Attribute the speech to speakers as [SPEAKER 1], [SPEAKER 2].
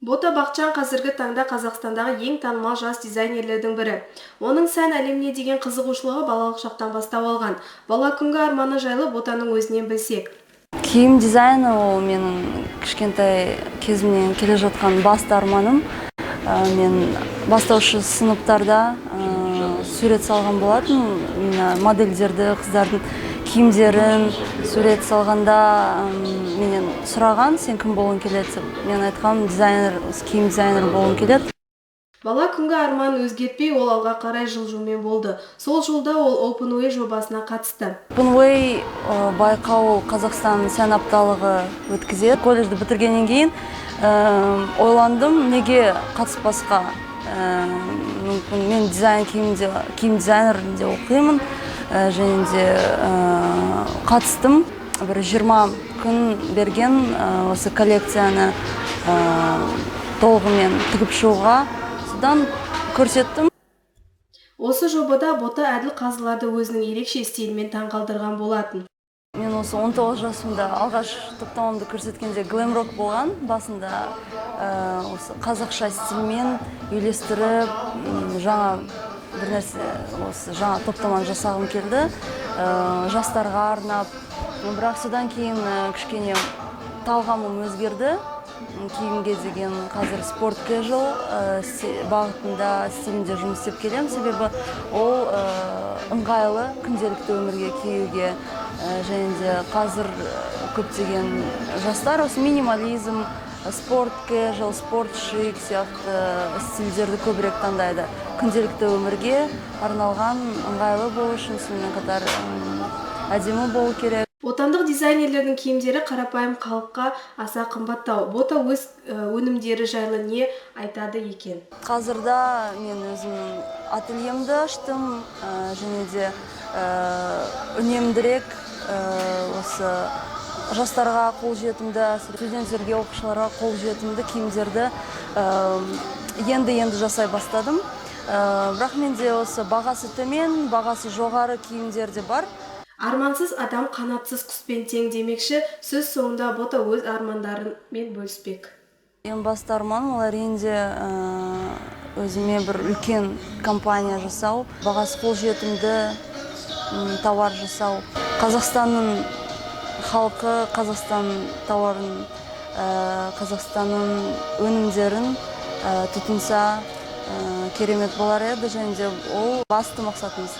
[SPEAKER 1] Бота Бақчан қазіргі таңда Қазақстандағы ең танымал жас дизайнерлердің бірі. Оның сән әлеміне деген қызығушылығы балалық шақтан бастау алған. Бала күнгі арманы жайлы Ботаның өзінен білсек.
[SPEAKER 2] Киім дизайны ол менің кішкентай кезімнен келе жатқан басты арманым. Мен бастауыш сыныптарда сурет салған болатын. Модельдерді, қыздардың киімдерін сурет салғанда менен сұраған, сен кім болғың келеді? Мен айтқам, киім дизайнер болғым келеді.
[SPEAKER 1] Бала күнгі арманын өзгертпей, ол алға қарай жылжумен болды. Сол жылда ол Openway жобасына қатысты.
[SPEAKER 2] Openway байқау Қазақстан сән апталығы өткізеді. Колледжді бітіргеннен кейін ойландым, неге қатыспасқа. Мен киім дизайнерінде оқимын, және де қатыстым. Бір 20 күн берген осы коллекцияны толығымен тігіп шығуға. Содан көрсеттім.
[SPEAKER 1] Осы жобада Бота әділ қазыларды өзінің ерекше стилімен таңғалдырған болатын.
[SPEAKER 2] Мен осы 19 жасымда алғаш топтауымды көрсеткенде глэм-рок болған. Басында осы қазақша стильмен үйлестіріп, жаңа бір нәрсе, осы жаңа топтаманы жасағым келді. Жастарға арнап, бірақ содан кейін кішкене талғамым өзгерді. Киімге деген қазір спорт кэжуал бағытында стилінде жұмыс істеп келем, себебі ол ыңғайлы күнделікті өмірге киюге, және де қазір көптеген жастар осы минимализм, спорт кэжуал, спорт шик сияқты стильдерді көбірек таңдайды. Күнделікті өмірге арналған ыңғайлы болу үшін сонымен қатар әдемі болу керек.
[SPEAKER 1] Отандық дизайнерлердің киімдері қарапайым халыққа аса қымбаттау. Бота өз өнімдері жайлы не айтады екен?
[SPEAKER 2] Қазірда мен өзімнің ательемді аштым, және де үнемдірек осы жастарға қолжетімді, студенттерге, оқушыларға қолжетімді киімдерді енді жасай бастадым. Бірақ менде осы бағасы төмен, бағасы жоғары киімдер де бар.
[SPEAKER 1] Армансыз адам қанатсыз құспен тең демекші, сөз соңында Бота өз армандарымен бөліспек.
[SPEAKER 2] Ең басты арманым ол әрине өзіме бір үлкен компания жасау, бағасы қолжетімді тауар жасау. Қазақстанның халқы Қазақстан тауарын, Қазақстанның өнімдерін тұтынса керемет болар еді, және де ол басты мақсатымыз.